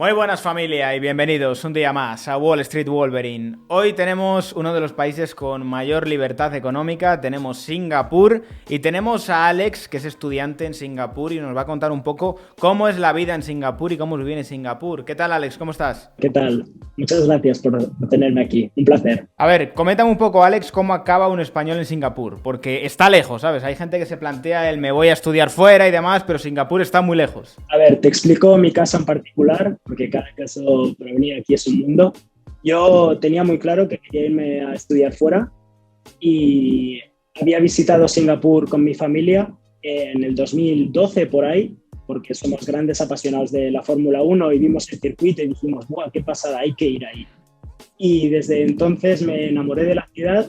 Muy buenas familia y bienvenidos un día más a Wall Street Wolverine. Hoy tenemos uno de los países con mayor libertad económica, tenemos Singapur y tenemos a Alex, que es estudiante en Singapur y nos va a contar un poco cómo es la vida en Singapur y cómo se vive en Singapur. ¿Qué tal, Alex? ¿Cómo estás? ¿Qué tal? Muchas gracias por tenerme aquí. Un placer. A ver, coméntame un poco, Alex, cómo acaba un español en Singapur, porque está lejos, ¿sabes? Hay gente que se plantea el me voy a estudiar fuera y demás, pero Singapur está muy lejos. A ver, te explico mi caso en particular, porque cada caso para venir aquí es un mundo. Yo tenía muy claro que quería irme a estudiar fuera y había visitado Singapur con mi familia en el 2012 por ahí, porque somos grandes apasionados de la Fórmula 1 y vimos el circuito y dijimos, ¡buah, qué pasada! Hay que ir ahí. Y desde entonces me enamoré de la ciudad.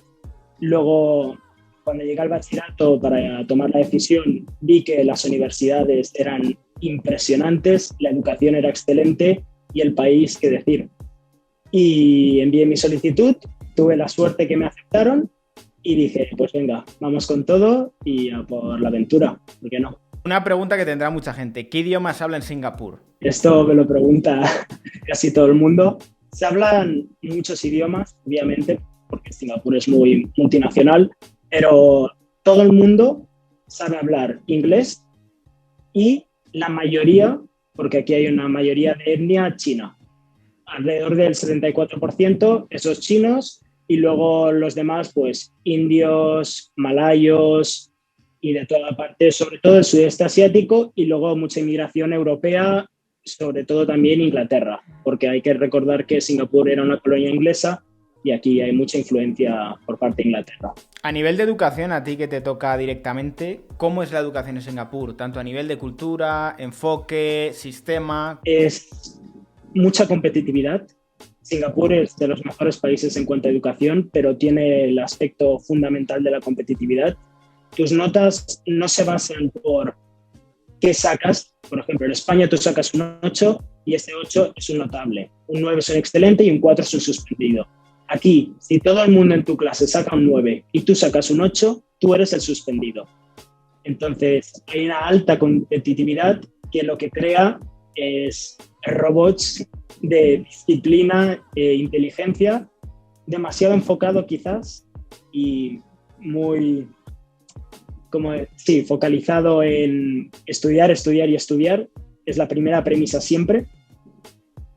Luego, cuando llegué al bachillerato para tomar la decisión, vi que las universidades eran impresionantes, la educación era excelente y el país, qué decir. Y envié mi solicitud, tuve la suerte que me aceptaron y dije, pues venga, vamos con todo y a por la aventura, ¿por qué no? Una pregunta que tendrá mucha gente, ¿qué idiomas habla en Singapur? Esto me lo pregunta casi todo el mundo. Se hablan muchos idiomas, obviamente, porque Singapur es muy multinacional, pero todo el mundo sabe hablar inglés y la mayoría, porque aquí hay una mayoría de etnia china, alrededor del 74%, esos chinos, y luego los demás, pues indios, malayos y de toda parte, sobre todo el sudeste asiático, y luego mucha inmigración europea, sobre todo también Inglaterra, porque hay que recordar que Singapur era una colonia inglesa y aquí hay mucha influencia por parte de Inglaterra. A nivel de educación, a ti que te toca directamente, ¿cómo es la educación en Singapur? Tanto a nivel de cultura, enfoque, sistema. Es mucha competitividad. Singapur es de los mejores países en cuanto a educación, pero tiene el aspecto fundamental de la competitividad. Tus notas no se basan por qué sacas. Por ejemplo, en España tú sacas un 8 y ese 8 es un notable. Un 9 es un excelente y un 4 es un suspendido. Aquí, si todo el mundo en tu clase saca un 9 y tú sacas un 8, tú eres el suspendido. Entonces, hay una alta competitividad que lo que crea es robots de disciplina e inteligencia, demasiado enfocado quizás y muy, como, sí, focalizado en estudiar, estudiar y estudiar. Es la primera premisa siempre,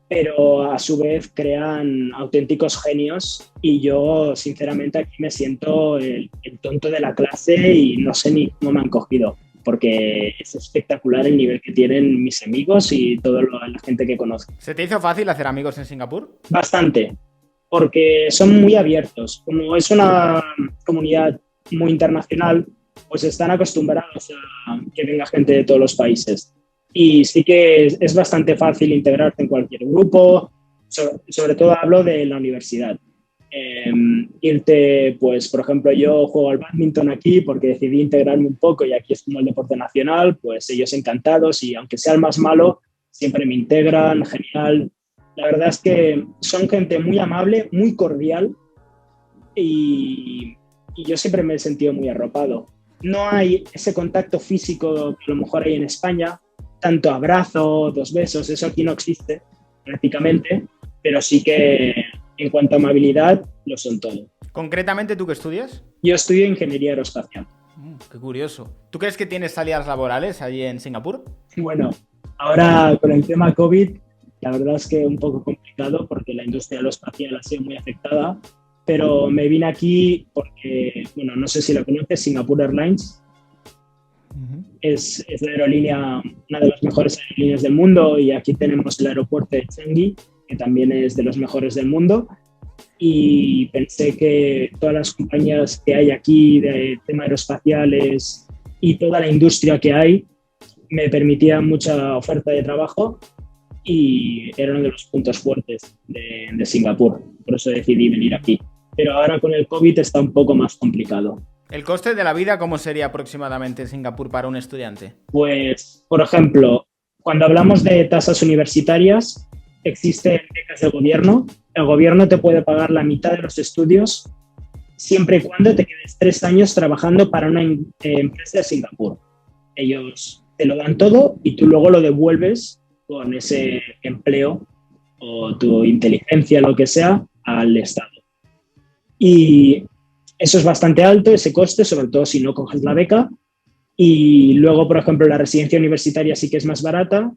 pero a su vez crean auténticos genios y yo sinceramente aquí me siento el tonto de la clase y no sé ni cómo me han cogido, porque es espectacular el nivel que tienen mis amigos y toda la gente que conozco. ¿Se te hizo fácil hacer amigos en Singapur? Bastante, porque son muy abiertos. Como es una comunidad muy internacional, pues están acostumbrados a que venga gente de todos los países. Y sí que es bastante fácil integrarte en cualquier grupo, sobre todo hablo de la universidad. Irte, pues, por ejemplo, yo juego al bádminton aquí porque decidí integrarme un poco y aquí es como el deporte nacional, pues ellos encantados y aunque sea el más malo, siempre me integran, genial. La verdad es que son gente muy amable, muy cordial y yo siempre me he sentido muy arropado. No hay ese contacto físico que a lo mejor hay en España, tanto abrazo, dos besos, eso aquí no existe prácticamente, pero sí que en cuanto a amabilidad lo son todo. Concretamente, ¿tú qué estudias? Yo estudio ingeniería aeroespacial. Qué curioso. ¿Tú crees que tienes salidas laborales allí en Singapur? Bueno, ahora con el tema COVID, la verdad es que un poco complicado porque la industria aeroespacial ha sido muy afectada, pero me vine aquí porque, bueno, no sé si lo conoces, Singapore Airlines es la aerolínea, una de las mejores aerolíneas del mundo y aquí tenemos el aeropuerto de Changi, que también es de los mejores del mundo. Y pensé que todas las compañías que hay aquí de tema aeroespaciales y toda la industria que hay me permitía mucha oferta de trabajo y era uno de los puntos fuertes de Singapur. Por eso decidí venir aquí. Pero ahora con el COVID está un poco más complicado. ¿El coste de la vida cómo sería aproximadamente en Singapur para un estudiante? Pues, por ejemplo, cuando hablamos de tasas universitarias, existen becas del gobierno. El gobierno te puede pagar la mitad de los estudios siempre y cuando te quedes 3 años trabajando para una empresa de Singapur. Ellos te lo dan todo y tú luego lo devuelves con ese empleo o tu inteligencia, lo que sea, al Estado. Y eso es bastante alto, ese coste, sobre todo si no coges la beca. Y luego, por ejemplo, la residencia universitaria sí que es más barata,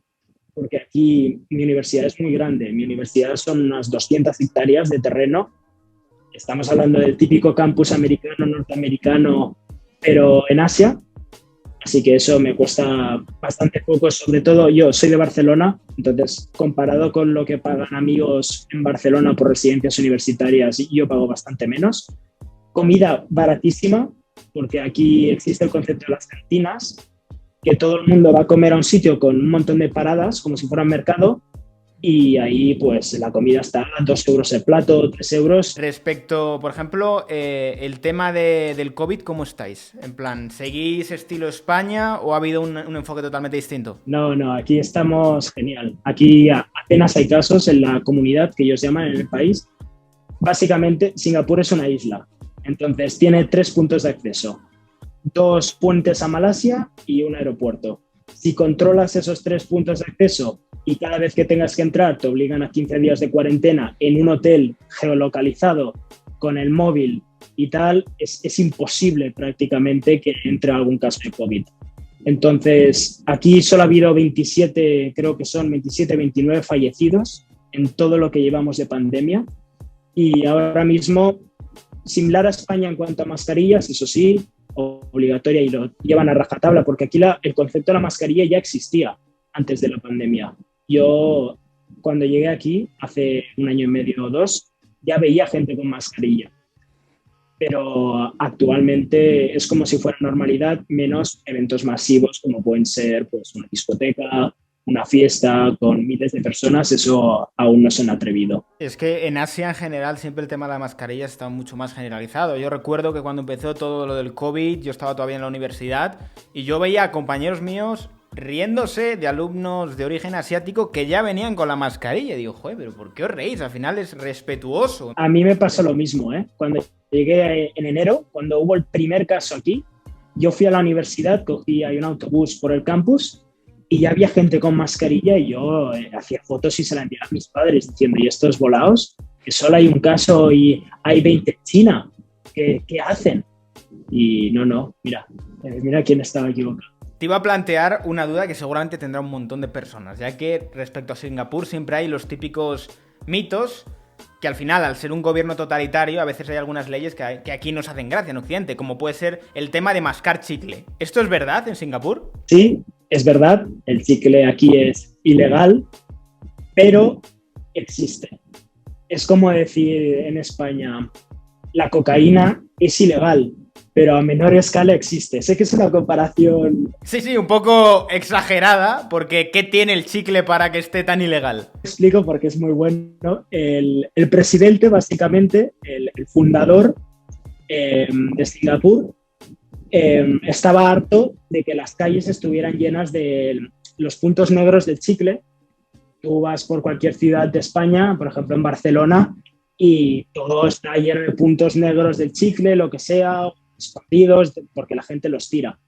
porque aquí mi universidad es muy grande. Mi universidad son unas 200 hectáreas de terreno. Estamos hablando del típico campus americano, norteamericano, pero en Asia. Así que eso me cuesta bastante poco, sobre todo yo soy de Barcelona, entonces comparado con lo que pagan amigos en Barcelona por residencias universitarias, yo pago bastante menos. Comida baratísima, porque aquí existe el concepto de las cantinas, que todo el mundo va a comer a un sitio con un montón de paradas, como si fuera un mercado, y ahí pues la comida está a 2 euros el plato, 3 euros. Respecto, por ejemplo, el tema del COVID, ¿cómo estáis? En plan, ¿seguís estilo España o ha habido un enfoque totalmente distinto? No, aquí estamos genial. Aquí apenas hay casos en la comunidad que ellos llaman en el país. Básicamente, Singapur es una isla. Entonces, tiene 3 puntos de acceso. 2 puentes a Malasia y un aeropuerto. Si controlas esos 3 puntos de acceso y cada vez que tengas que entrar te obligan a 15 días de cuarentena en un hotel geolocalizado con el móvil y tal, es imposible prácticamente que entre algún caso de COVID. Entonces, aquí solo ha habido 27, creo que son 27, 29 fallecidos en todo lo que llevamos de pandemia. Y ahora mismo, similar a España en cuanto a mascarillas, eso sí, obligatoria y lo llevan a rajatabla, porque aquí el concepto de la mascarilla ya existía antes de la pandemia. Yo, cuando llegué aquí, hace 1 año y medio o 2, ya veía gente con mascarilla. Pero actualmente es como si fuera normalidad, menos eventos masivos como pueden ser pues, una discoteca, una fiesta con miles de personas, eso aún no se han atrevido. Es que en Asia en general siempre el tema de la mascarilla está mucho más generalizado. Yo recuerdo que cuando empezó todo lo del COVID, yo estaba todavía en la universidad y yo veía a compañeros míos riéndose de alumnos de origen asiático que ya venían con la mascarilla. Y digo, joder, pero ¿por qué os reís? Al final es respetuoso. A mí me pasó lo mismo, ¿eh? Cuando llegué en enero, cuando hubo el primer caso aquí, yo fui a la universidad, cogí ahí un autobús por el campus y ya había gente con mascarilla y yo hacía fotos y se las enviaba a mis padres diciendo, ¿y estos volados? Que solo hay un caso y hay 20 en China. ¿Qué hacen? Y no, mira quién estaba equivocado. Te iba a plantear una duda que seguramente tendrá un montón de personas, ya que respecto a Singapur siempre hay los típicos mitos que al final, al ser un gobierno totalitario, a veces hay algunas leyes que aquí nos hacen gracia en Occidente, como puede ser el tema de mascar chicle. ¿Esto es verdad en Singapur? Sí, es verdad, el chicle aquí es ilegal, pero existe. Es como decir en España, la cocaína es ilegal, pero a menor escala existe. Sé que es una comparación... Sí, un poco exagerada, porque ¿qué tiene el chicle para que esté tan ilegal? Explico porque es muy bueno. El presidente, básicamente, el fundador de Singapur, estaba harto de que las calles estuvieran llenas de los puntos negros del chicle. Tú vas por cualquier ciudad de España, por ejemplo en Barcelona, y todo está lleno de puntos negros del chicle, lo que sea, escondidos, porque la gente los tira.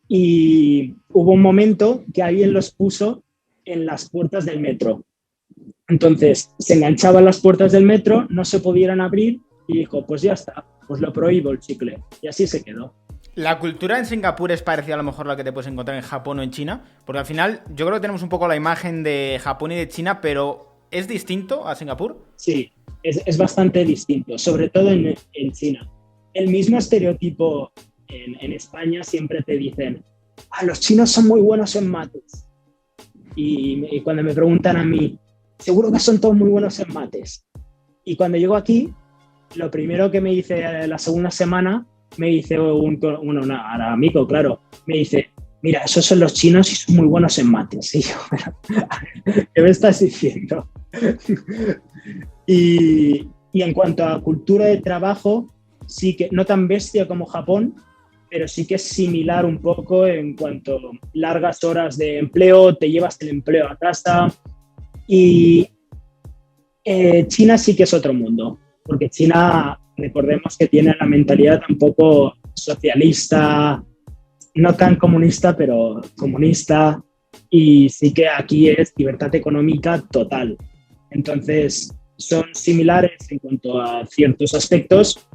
Y hubo un momento que alguien los puso en las puertas del metro. Entonces, se enganchaban las puertas del metro, no se pudieran abrir y dijo, pues ya está, pues lo prohíbo el chicle. Y así se quedó. ¿La cultura en Singapur es parecida a lo mejor a la que te puedes encontrar en Japón o en China? Porque al final yo creo que tenemos un poco la imagen de Japón y de China, pero ¿es distinto a Singapur? Sí, es bastante distinto, sobre todo en China. El mismo estereotipo en España siempre te dicen, los chinos son muy buenos en mates. Y cuando me preguntan a mí, seguro que son todos muy buenos en mates. Y cuando llego aquí, lo primero que me dice la segunda semana, me dice un amigo, claro, me dice, mira, esos son los chinos y son muy buenos en mates. Y yo, ¿qué me estás diciendo? y en cuanto a cultura de trabajo, sí que no tan bestia como Japón, pero sí que es similar un poco en cuanto a largas horas de empleo, te llevas el empleo a casa. Y China sí que es otro mundo, porque China, recordemos que tiene la mentalidad un poco socialista, no tan comunista, pero comunista. Y sí que aquí es libertad económica total. Entonces, son similares en cuanto a ciertos aspectos,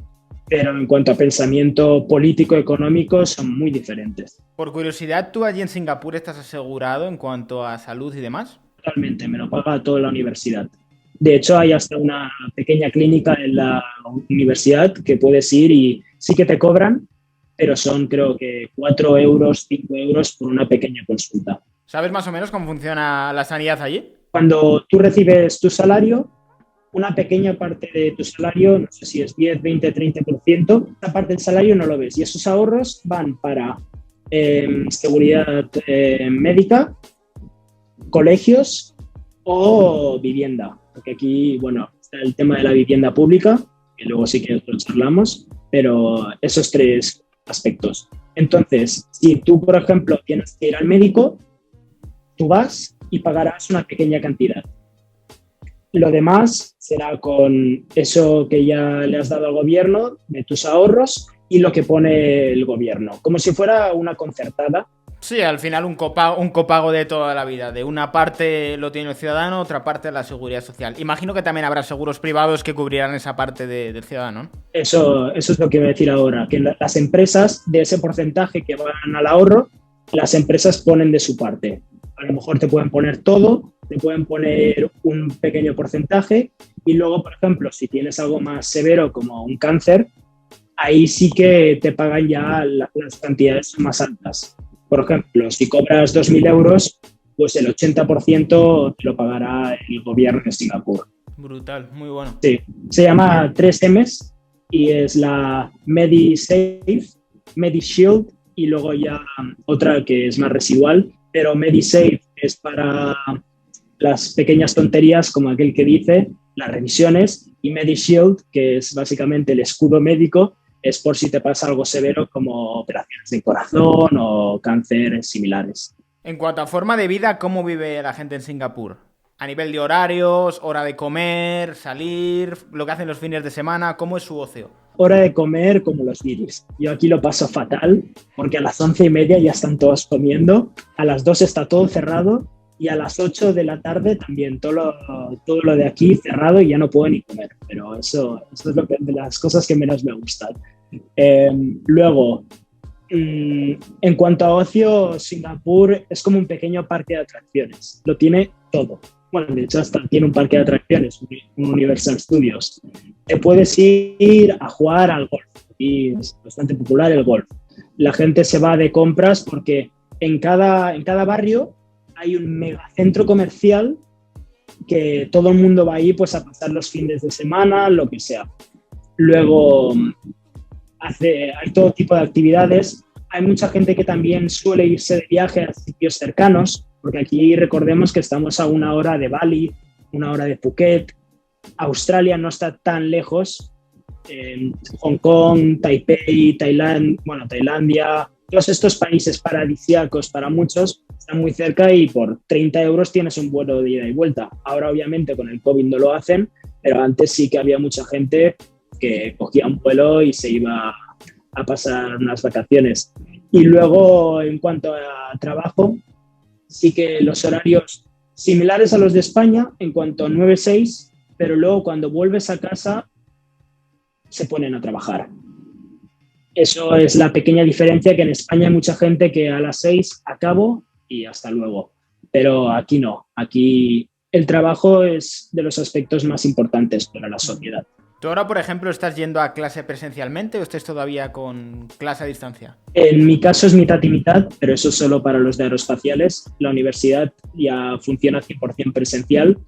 pero en cuanto a pensamiento político-económico son muy diferentes. Por curiosidad, ¿tú allí en Singapur estás asegurado en cuanto a salud y demás? Totalmente, me lo paga toda la universidad. De hecho, hay hasta una pequeña clínica en la universidad que puedes ir y sí que te cobran, pero son creo que 4 euros, 5 euros por una pequeña consulta. ¿Sabes más o menos cómo funciona la sanidad allí? Cuando tú recibes tu salario, una pequeña parte de tu salario, no sé si es 10, 20, 30%, esa parte del salario no lo ves y esos ahorros van para seguridad médica, colegios o vivienda. Porque aquí, bueno, está el tema de la vivienda pública, que luego sí que lo charlamos, pero esos tres aspectos. Entonces, si tú, por ejemplo, tienes que ir al médico, tú vas y pagarás una pequeña cantidad. Lo demás será con eso que ya le has dado al gobierno, de tus ahorros y lo que pone el gobierno, como si fuera una concertada. Sí, al final un copago de toda la vida. De una parte lo tiene el ciudadano, otra parte la seguridad social. Imagino que también habrá seguros privados que cubrirán esa parte del ciudadano, ¿no? Eso es lo que voy a decir ahora, que las empresas de ese porcentaje que van al ahorro, las empresas ponen de su parte. A lo mejor te pueden poner todo, te pueden poner un pequeño porcentaje y luego, por ejemplo, si tienes algo más severo como un cáncer, ahí sí que te pagan ya las cantidades más altas. Por ejemplo, si cobras 2.000 euros, pues el 80% te lo pagará el gobierno de Singapur. Brutal, muy bueno. Sí, se llama 3Ms y es la MediSafe, MediShield y luego ya otra que es más residual, pero MediSafe es para las pequeñas tonterías como aquel que dice, las revisiones, y MediShield, que es básicamente el escudo médico, es por si te pasa algo severo como operaciones de corazón o cánceres similares. En cuanto a forma de vida, ¿cómo vive la gente en Singapur? A nivel de horarios, hora de comer, salir, lo que hacen los fines de semana, ¿cómo es su ocio? Hora de comer como los guiris. Yo aquí lo paso fatal porque a las 11:30 ya están todos comiendo, a las 2 está todo cerrado y a las 8 de la tarde también todo lo de aquí cerrado y ya no puedo ni comer. Pero eso es de las cosas que menos me gustan. Luego, en cuanto a ocio, Singapur es como un pequeño parque de atracciones. Lo tiene todo. Bueno, de hecho, hasta tiene un parque de atracciones, un Universal Studios. Te puedes ir a jugar al golf y es bastante popular el golf. La gente se va de compras porque en cada barrio hay un megacentro comercial que todo el mundo va ahí pues, a pasar los fines de semana, lo que sea. Luego hay todo tipo de actividades. Hay mucha gente que también suele irse de viaje a sitios cercanos, porque aquí recordemos que estamos a 1 hora de Bali, 1 hora de Phuket. Australia no está tan lejos. Hong Kong, Taipei, Tailandia, todos estos países paradisíacos para muchos están muy cerca y por 30 euros tienes un vuelo de ida y vuelta. Ahora obviamente con el COVID no lo hacen, pero antes sí que había mucha gente que cogía un vuelo y se iba a pasar unas vacaciones. Y luego, en cuanto a trabajo, sí que los horarios similares a los de España, en cuanto a 9-6, pero luego cuando vuelves a casa se ponen a trabajar. Eso es la pequeña diferencia, que en España hay mucha gente que a las 6 acabo y hasta luego. Pero aquí no. Aquí el trabajo es de los aspectos más importantes para la sociedad. ¿Tú ahora, por ejemplo, estás yendo a clase presencialmente o estás todavía con clase a distancia? En mi caso es mitad y mitad, pero eso es solo para los de aeroespaciales. La universidad ya funciona 100% presencial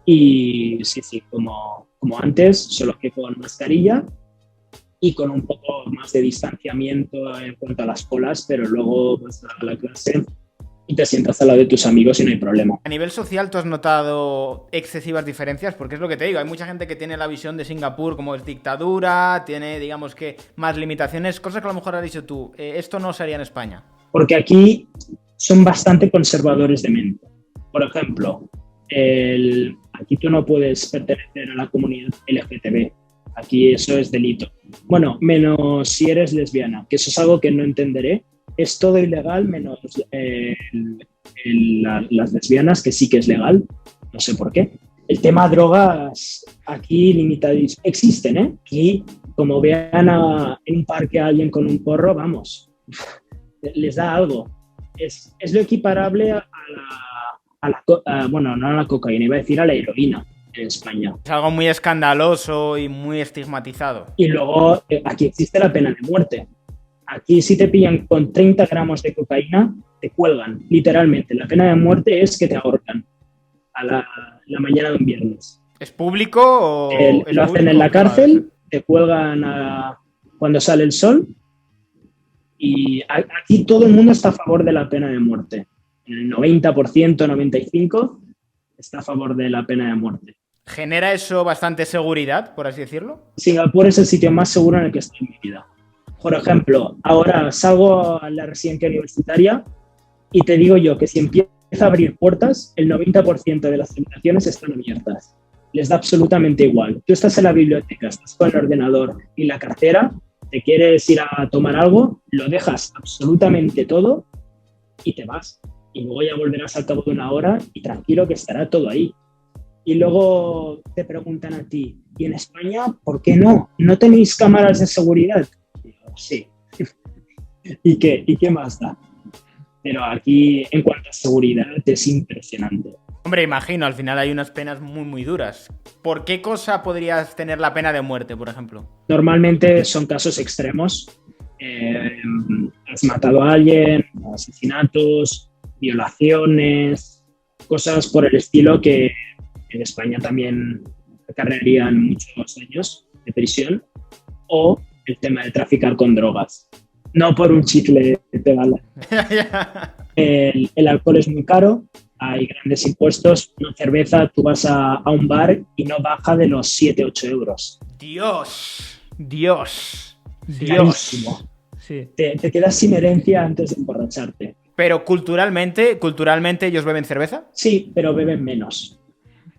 y sí, como antes, solo que con mascarilla y con un poco más de distanciamiento en cuanto a las colas, pero luego vas a la clase y te sientas al lado de tus amigos y no hay problema. A nivel social, ¿tú has notado excesivas diferencias? Porque es lo que te digo, hay mucha gente que tiene la visión de Singapur como es dictadura, tiene, digamos que, más limitaciones, cosas que a lo mejor has dicho tú, esto no se haría en España. Porque aquí son bastante conservadores de mente. Por ejemplo, aquí tú no puedes pertenecer a la comunidad LGTB. Aquí eso es delito. Bueno, menos si eres lesbiana, que eso es algo que no entenderé. Es todo ilegal menos el las lesbianas, que sí que es legal, no sé por qué. El tema drogas aquí limitadísimo. Existen, ¿eh? Aquí, como vean en un parque a alguien con un porro, vamos, les da algo. Es lo equiparable bueno, no a la cocaína, iba a decir a la heroína en España. Es algo muy escandaloso y muy estigmatizado. Y luego aquí existe la pena de muerte. Aquí si te pillan con 30 gramos de cocaína, te cuelgan, literalmente. La pena de muerte es que te ahorcan a la mañana de un viernes. ¿Es público o...? Lo hacen en la cárcel, te cuelgan cuando sale el sol, y aquí todo el mundo está a favor de la pena de muerte. El 90%, 95% está a favor de la pena de muerte. ¿Genera eso bastante seguridad, por así decirlo? Singapur es el sitio más seguro en el que estoy en mi vida. Por ejemplo, ahora salgo a la residencia universitaria y te digo yo que si empieza a abrir puertas, el 90% de las habitaciones están abiertas. Les da absolutamente igual. Tú estás en la biblioteca, estás con el ordenador y la cartera, te quieres ir a tomar algo, lo dejas absolutamente todo y te vas. Y luego ya volverás al cabo de una hora y tranquilo que estará todo ahí. Y luego te preguntan a ti, ¿y en España por qué no? ¿No tenéis cámaras de seguridad? Y digo, sí. ¿Y qué más da? Pero aquí, en cuanto a seguridad, es impresionante. Hombre, imagino, al final hay unas penas muy, muy duras. ¿Por qué cosa podrías tener la pena de muerte, por ejemplo? Normalmente son casos extremos. Has matado a alguien, asesinatos, violaciones, cosas por el estilo que en España también acarrearían muchos años de prisión, o el tema de traficar con drogas. No por un chicle de bala. El alcohol es muy caro, hay grandes impuestos. Una cerveza, tú vas a un bar y no baja de los 7-8 euros. Dios. Carísimo. Sí. Te quedas sin herencia antes de emborracharte. Pero culturalmente, ¿ellos beben cerveza? Sí, pero beben menos.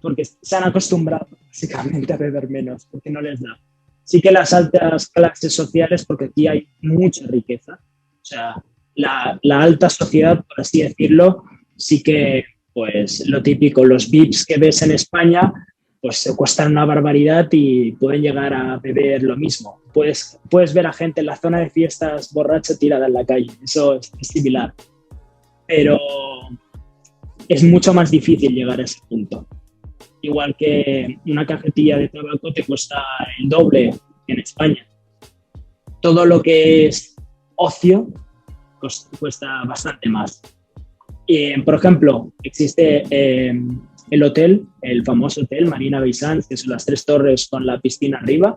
Porque se han acostumbrado básicamente a beber menos, porque no les da. Sí que las altas clases sociales, porque aquí hay mucha riqueza. O sea, la alta sociedad, por así decirlo, sí que, pues, lo típico, los VIPs que ves en España, pues se cuestan una barbaridad y pueden llegar a beber lo mismo. Puedes ver a gente en la zona de fiestas borracha tirada en la calle. Eso es similar. Pero es mucho más difícil llegar a ese punto. Igual que una cajetilla de tabaco te cuesta el doble en España. Todo lo que es ocio cuesta bastante más. Por ejemplo, existe el hotel, el famoso hotel Marina Bay Sands, que son las 3 torres con la piscina arriba,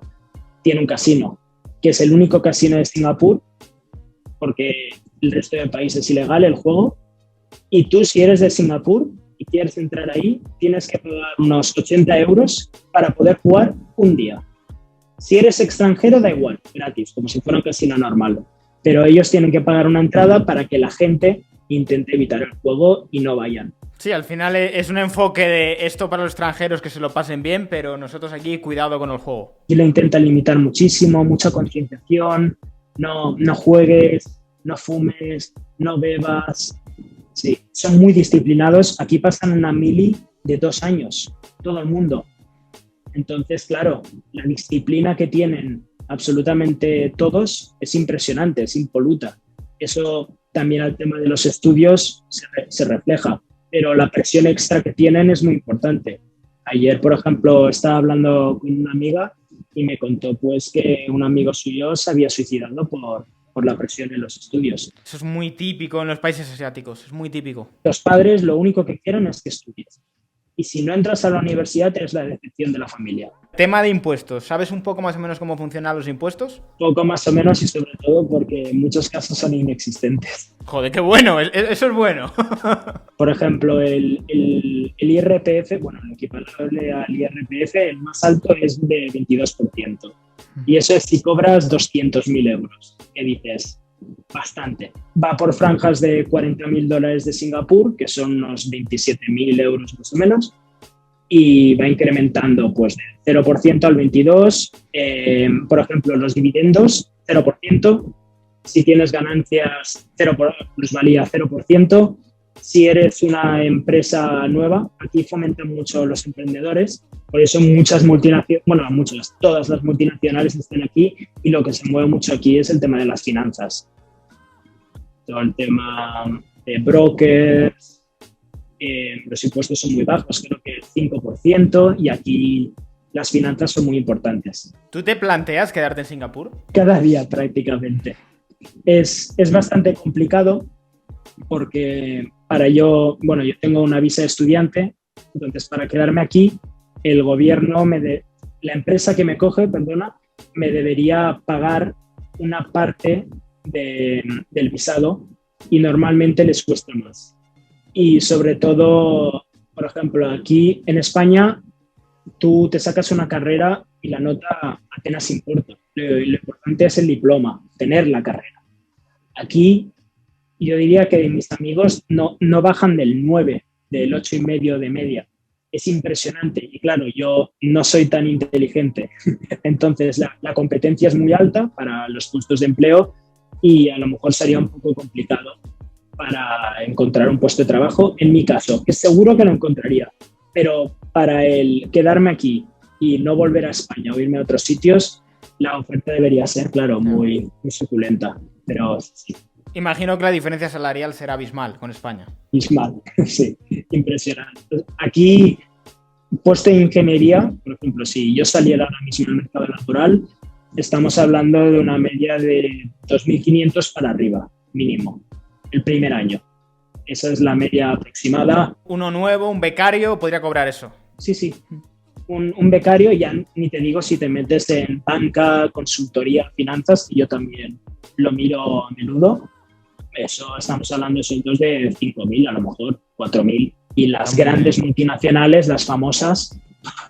tiene un casino, que es el único casino de Singapur, porque el resto del país es ilegal el juego, y tú, si eres de Singapur y quieres entrar ahí, tienes que pagar unos 80 euros para poder jugar un día. Si eres extranjero, da igual, gratis, como si fuera un casino normal. Pero ellos tienen que pagar una entrada para que la gente intente evitar el juego y no vayan. Sí, al final es un enfoque de esto para los extranjeros que se lo pasen bien, pero nosotros aquí cuidado con el juego. Y lo intentan limitar muchísimo, mucha concienciación, no juegues, no fumes, no bebas. Sí, son muy disciplinados. Aquí pasan una mili de 2 años, todo el mundo. Entonces, claro, la disciplina que tienen absolutamente todos es impresionante, es impoluta. Eso también al tema de los estudios se refleja, pero la presión extra que tienen es muy importante. Ayer, por ejemplo, estaba hablando con una amiga y me contó pues que un amigo suyo se había suicidado por la presión en los estudios. Eso es muy típico en los países asiáticos, es muy típico. Los padres lo único que quieren es que estudies. Y si no entras a la universidad, eres la decepción de la familia. Tema de impuestos. ¿Sabes un poco más o menos cómo funcionan los impuestos? Poco más o menos, y sobre todo porque en muchos casos son inexistentes. Joder, qué bueno, eso es bueno. Por ejemplo, el IRPF, bueno, el equivalente al IRPF, el más alto es de 22%. Y eso es si cobras 200.000 euros, que dices, bastante. Va por franjas de $40.000 de Singapur, que son unos 27.000 euros más o menos, y va incrementando pues del 0% al 22%. Por ejemplo, los dividendos, 0%. Si tienes ganancias, plusvalía 0%. Si eres una empresa nueva, aquí fomentan mucho los emprendedores, por eso muchas multinacionales, bueno, todas las multinacionales están aquí y lo que se mueve mucho aquí es el tema de las finanzas. Todo el tema de brokers, los impuestos son muy bajos, creo que el 5%, y aquí las finanzas son muy importantes. ¿Tú te planteas quedarte en Singapur? Cada día prácticamente. Es bastante complicado porque yo tengo una visa de estudiante, entonces para quedarme aquí, el gobierno, la empresa que me coge, me debería pagar una parte del visado y normalmente les cuesta más. Y sobre todo, por ejemplo, aquí en España, tú te sacas una carrera y la nota apenas importa. Lo importante es el diploma, tener la carrera. Aquí yo diría que mis amigos no bajan del 9, del 8,5 de media. Es impresionante. Y claro, yo no soy tan inteligente. Entonces, la competencia es muy alta para los puestos de empleo y a lo mejor sería un poco complicado para encontrar un puesto de trabajo. En mi caso, que seguro que lo encontraría. Pero para el quedarme aquí y no volver a España o irme a otros sitios, la oferta debería ser, claro, muy, muy suculenta. Pero sí. Imagino que la diferencia salarial será abismal con España. Abismal, sí, impresionante. Aquí, puesto de ingeniería, por ejemplo, si yo saliera ahora mismo al mercado laboral, estamos hablando de una media de 2.500 para arriba, mínimo, el primer año. Esa es la media aproximada. Uno nuevo, un becario, podría cobrar eso. Sí. Un becario, ya ni te digo si te metes en banca, consultoría, finanzas, y yo también lo miro a menudo. Eso estamos hablando de sueldos de 5.000, a lo mejor 4.000. Y las grandes multinacionales, las famosas,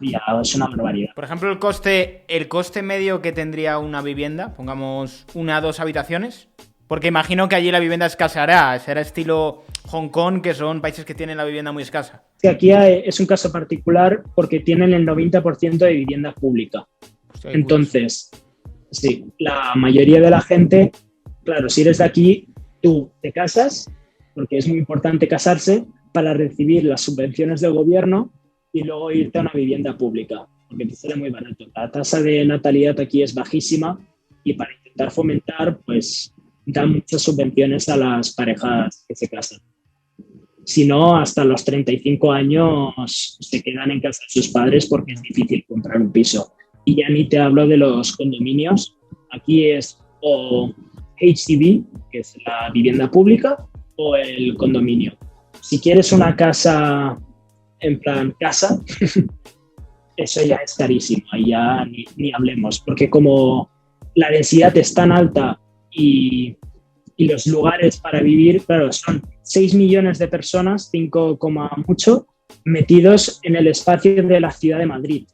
ya es una barbaridad. Por ejemplo, el coste medio que tendría una vivienda, pongamos 1 o 2 habitaciones, porque imagino que allí la vivienda escaseará, será estilo Hong Kong, que son países que tienen la vivienda muy escasa. Aquí es un caso particular porque tienen el 90% de vivienda pública. Hostia, entonces, sí, la mayoría de la gente, claro, si eres de aquí, tú te casas, porque es muy importante casarse para recibir las subvenciones del gobierno y luego irte a una vivienda pública, porque te sale muy barato. La tasa de natalidad aquí es bajísima y para intentar fomentar, pues dan muchas subvenciones a las parejas que se casan. Si no, hasta los 35 años se quedan en casa de sus padres porque es difícil comprar un piso. Y ya ni te hablo de los condominios. Aquí es o HDB, que es la vivienda pública, o el condominio. Si quieres una casa, en plan casa, eso ya es carísimo, ahí ya ni hablemos, porque como la densidad es tan alta y los lugares para vivir, claro, son 6 millones de personas, 5, mucho, metidos en el espacio de la ciudad de Madrid.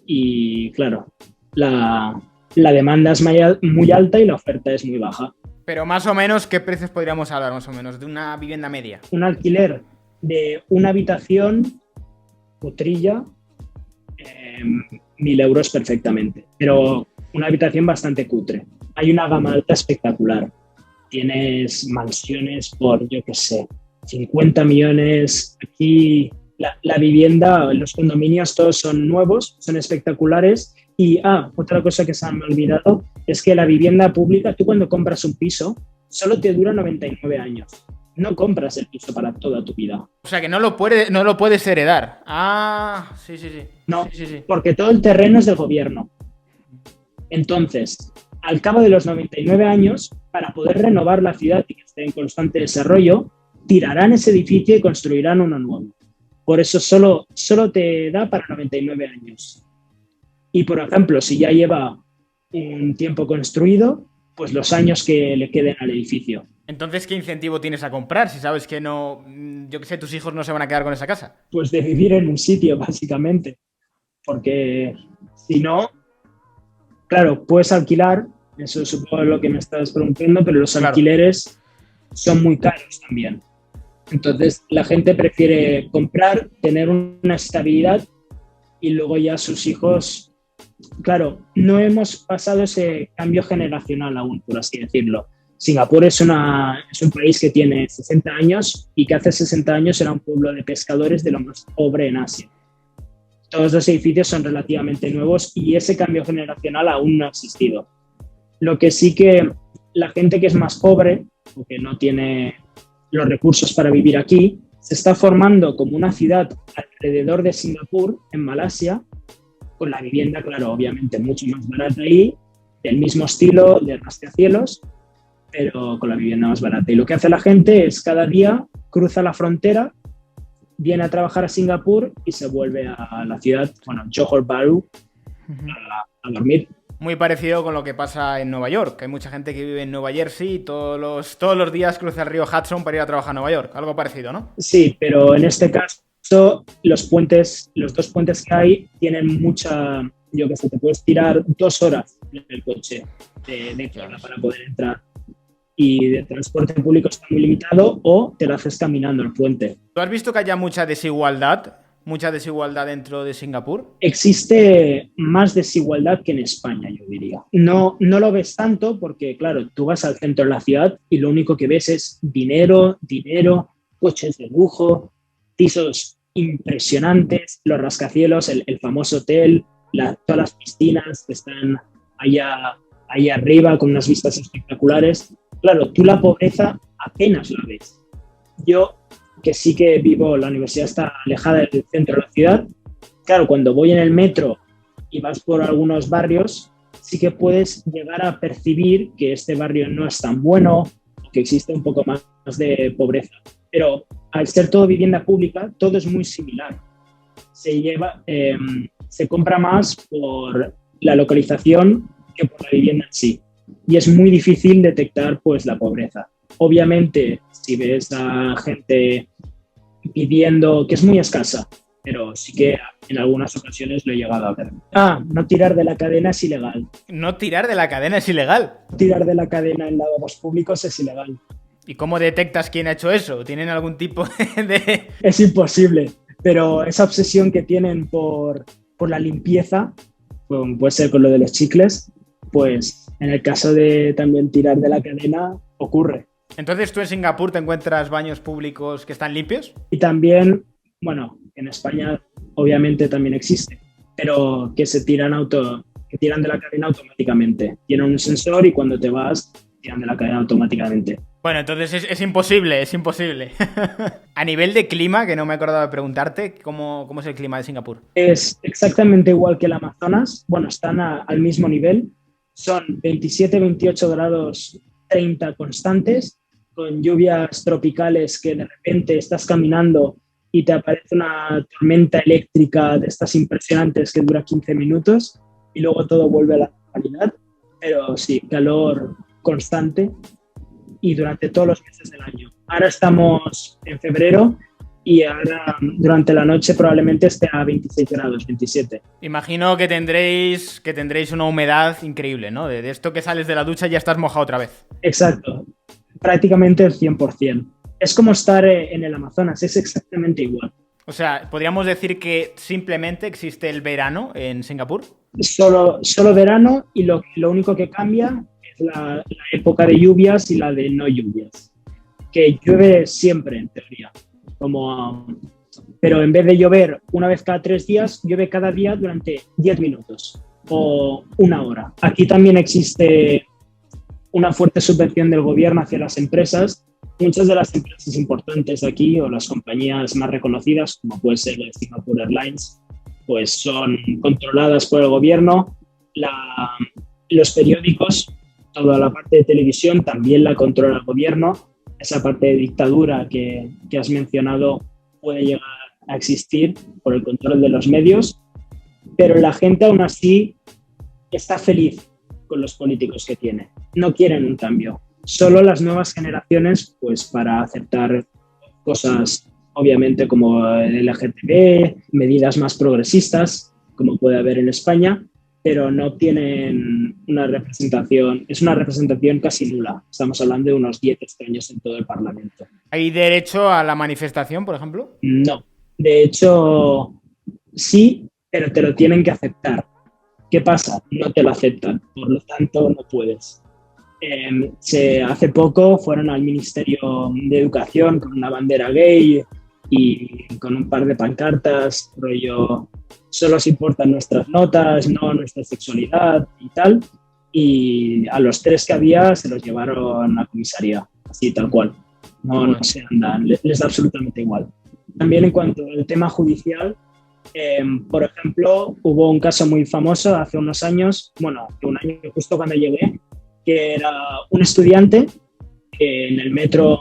Y claro, la demanda es muy alta y la oferta es muy baja. Pero más o menos, ¿qué precios podríamos hablar más o menos de una vivienda media? Un alquiler de una habitación, cutrilla, 1.000 euros perfectamente. Pero una habitación bastante cutre. Hay una gama alta espectacular. Tienes mansiones por, yo qué sé, 50 millones. Aquí la vivienda, los condominios todos son nuevos, son espectaculares. Y otra cosa que se me ha olvidado es que la vivienda pública, tú cuando compras un piso, solo te dura 99 años. No compras el piso para toda tu vida. O sea que no lo puedes heredar. Sí. No, sí. Porque todo el terreno es del gobierno. Entonces, al cabo de los 99 años, para poder renovar la ciudad y que esté en constante desarrollo, tirarán ese edificio y construirán uno nuevo. Por eso solo te da para 99 años. Y, por ejemplo, si ya lleva un tiempo construido, pues los años que le queden al edificio. Entonces, ¿qué incentivo tienes a comprar si sabes que no, yo qué sé, tus hijos no se van a quedar con esa casa? Pues de vivir en un sitio, básicamente. Porque si no, claro, puedes alquilar, eso supongo lo que me estás preguntando, pero los alquileres son muy caros también. Entonces, la gente prefiere comprar, tener una estabilidad y luego ya sus hijos. Claro, no hemos pasado ese cambio generacional aún, por así decirlo. Singapur es un país que tiene 60 años y que hace 60 años era un pueblo de pescadores de lo más pobre en Asia. Todos los edificios son relativamente nuevos y ese cambio generacional aún no ha existido. Lo que sí que la gente que es más pobre o que no tiene los recursos para vivir aquí, se está formando como una ciudad alrededor de Singapur, en Malasia, con la vivienda, claro, obviamente mucho más barata ahí, del mismo estilo de rascacielos, pero con la vivienda más barata. Y lo que hace la gente es cada día cruza la frontera, viene a trabajar a Singapur y se vuelve a la ciudad, bueno, Johor Bahru, a dormir. Muy parecido con lo que pasa en Nueva York. Hay mucha gente que vive en Nueva Jersey y todos los días cruza el río Hudson para ir a trabajar a Nueva York. Algo parecido, ¿no? Sí, pero en este caso los dos puentes que hay tienen mucha, yo que sé, te puedes tirar 2 horas en el coche de cola para poder entrar. Y de transporte público está muy limitado o te lo haces caminando el puente. ¿Tú has visto que haya mucha desigualdad dentro de Singapur? Existe más desigualdad que en España, yo diría. No lo ves tanto porque, claro, tú vas al centro de la ciudad y lo único que ves es dinero, coches de lujo, pisos impresionantes, los rascacielos, el famoso hotel, todas las piscinas que están allá arriba con unas vistas espectaculares. Claro, tú la pobreza apenas la ves. Yo, que sí que vivo, la universidad está alejada del centro de la ciudad, claro, cuando voy en el metro y vas por algunos barrios, sí que puedes llegar a percibir que este barrio no es tan bueno, que existe un poco más de pobreza. Pero al ser todo vivienda pública, todo es muy similar. Se compra más por la localización que por la vivienda en sí. Y es muy difícil detectar pues la pobreza. Obviamente, si ves a gente pidiendo, que es muy escasa, pero sí que en algunas ocasiones lo he llegado a ver. No tirar de la cadena es ilegal. ¿No tirar de la cadena es ilegal? Tirar de la cadena en lavabos públicos es ilegal. ¿Y cómo detectas quién ha hecho eso? ¿Tienen algún tipo de...? Es imposible, pero esa obsesión que tienen por la limpieza, puede ser con lo de los chicles, pues en el caso de también tirar de la cadena ocurre. Entonces, ¿tú en Singapur te encuentras baños públicos que están limpios? Y también, bueno, en España obviamente también existe, pero que tiran de la cadena automáticamente. Tienen un sensor y cuando te vas, tiran de la cadena automáticamente. Bueno, entonces es imposible, es imposible. A nivel de clima, que no me he acordado de preguntarte, ¿cómo es el clima de Singapur? Es exactamente igual que el Amazonas. Bueno, están al mismo nivel. Son 27, 28 grados 30 constantes, con lluvias tropicales que de repente estás caminando y te aparece una tormenta eléctrica de estas impresionantes que dura 15 minutos y luego todo vuelve a la normalidad. Pero sí, calor constante y durante todos los meses del año. Ahora estamos en febrero y ahora durante la noche probablemente esté a 26 grados, 27. Imagino que tendréis una humedad increíble, ¿no? De esto que sales de la ducha y ya estás mojado otra vez. Exacto, prácticamente el 100%. Es como estar en el Amazonas, es exactamente igual. O sea, ¿podríamos decir que simplemente existe el verano en Singapur? Solo verano y lo único que cambia es la época de lluvias y la de no lluvias. Que llueve siempre, en teoría. Pero en vez de llover una vez cada 3 días, llueve cada día durante 10 minutos o 1 hora. Aquí también existe una fuerte subvención del gobierno hacia las empresas. Muchas de las empresas importantes aquí o las compañías más reconocidas, como puede ser la de Singapore Airlines, pues son controladas por el gobierno. Los periódicos, toda la parte de televisión también la controla el gobierno. Esa parte de dictadura que has mencionado puede llegar a existir por el control de los medios, pero la gente aún así está feliz con los políticos que tiene. No quieren un cambio. Solo las nuevas generaciones, pues para aceptar cosas, obviamente, como el LGTB, medidas más progresistas, como puede haber en España, pero no tienen una representación, es una representación casi nula. Estamos hablando de unos 10 escaños en todo el Parlamento. ¿Hay derecho a la manifestación, por ejemplo? No. De hecho, sí, pero te lo tienen que aceptar. ¿Qué pasa? No te lo aceptan, por lo tanto no puedes. Hace poco fueron al Ministerio de Educación con una bandera gay y con un par de pancartas, rollo, solo os importan nuestras notas, no nuestra sexualidad y tal. Y a los tres que había se los llevaron a comisaría, así tal cual. No se andan, les da absolutamente igual. También en cuanto al tema judicial, por ejemplo, hubo un caso muy famoso hace unos años, bueno, hace un año justo cuando llegué, que era un estudiante que en el metro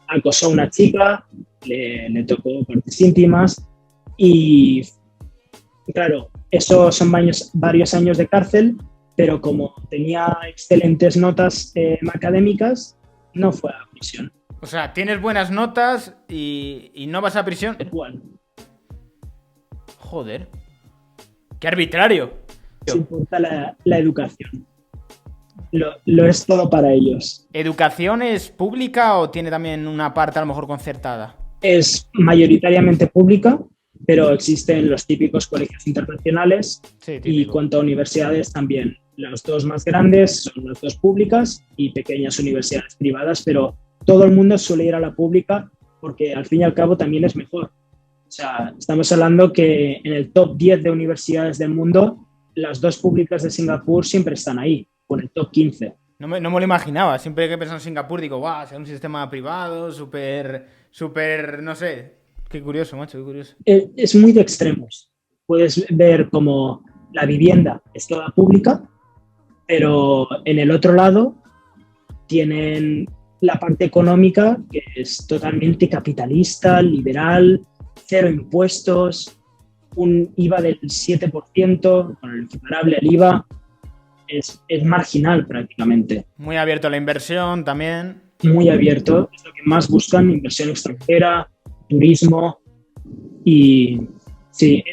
acosó a una chica, le tocó partes íntimas y, claro, eso son varios años de cárcel, pero como tenía excelentes notas académicas, no fue a prisión. O sea, tienes buenas notas y no vas a prisión. Igual. Joder. ¡Qué arbitrario! Se importa la educación. Lo es todo para ellos. ¿Educación es pública o tiene también una parte a lo mejor concertada? Es mayoritariamente pública, pero existen los típicos colegios internacionales y cuanto a universidades también. Las dos más grandes son las dos públicas y pequeñas universidades privadas, pero todo el mundo suele ir a la pública porque al fin y al cabo también es mejor. O sea, estamos hablando que en el top 10 de universidades del mundo, las dos públicas de Singapur siempre están ahí, con el top 15. No me lo imaginaba. Siempre que he pensado en Singapur digo, guau, es un sistema privado, súper, no sé. Qué curioso, macho, qué curioso. Es muy de extremos. Puedes ver como la vivienda es toda pública, pero en el otro lado tienen la parte económica que es totalmente capitalista, liberal, cero impuestos, un IVA del 7%, con el equiparable al IVA. Es marginal prácticamente. Muy abierto a la inversión también. Muy abierto, es lo que más buscan, inversión extranjera, turismo. Y sí,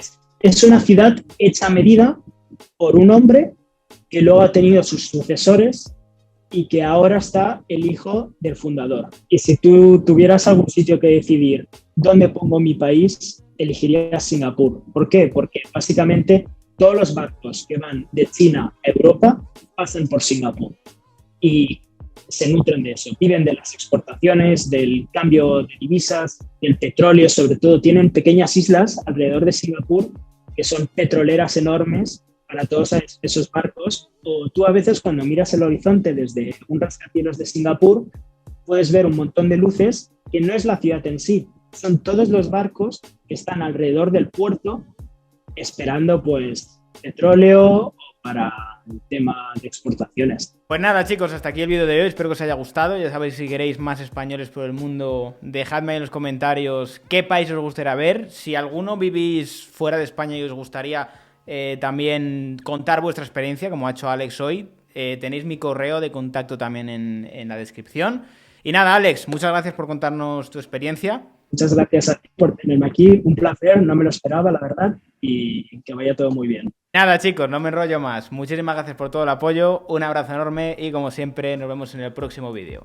es una ciudad hecha a medida por un hombre que luego ha tenido sus sucesores y que ahora está el hijo del fundador. Y si tú tuvieras algún sitio que decidir dónde pongo mi país, elegirías Singapur. ¿Por qué? Porque básicamente todos los barcos que van de China a Europa pasan por Singapur y se nutren de eso. Viven de las exportaciones, del cambio de divisas, del petróleo, sobre todo. Tienen pequeñas islas alrededor de Singapur que son petroleras enormes para todos esos barcos. O tú a veces cuando miras el horizonte desde un rascacielos de Singapur, puedes ver un montón de luces que no es la ciudad en sí, son todos los barcos que están alrededor del puerto esperando pues petróleo para el tema de exportaciones. Pues nada, chicos, hasta aquí el vídeo de hoy. Espero que os haya gustado. Ya sabéis, si queréis más españoles por el mundo, dejadme ahí en los comentarios qué país os gustaría ver. Si alguno vivís fuera de España y os gustaría también contar vuestra experiencia, como ha hecho Alex hoy, tenéis mi correo de contacto también en la descripción. Y nada, Alex, muchas gracias por contarnos tu experiencia. Muchas gracias a ti por tenerme aquí. Un placer, no me lo esperaba, la verdad, y que vaya todo muy bien. Nada, chicos, no me enrollo más. Muchísimas gracias por todo el apoyo, un abrazo enorme y como siempre nos vemos en el próximo vídeo.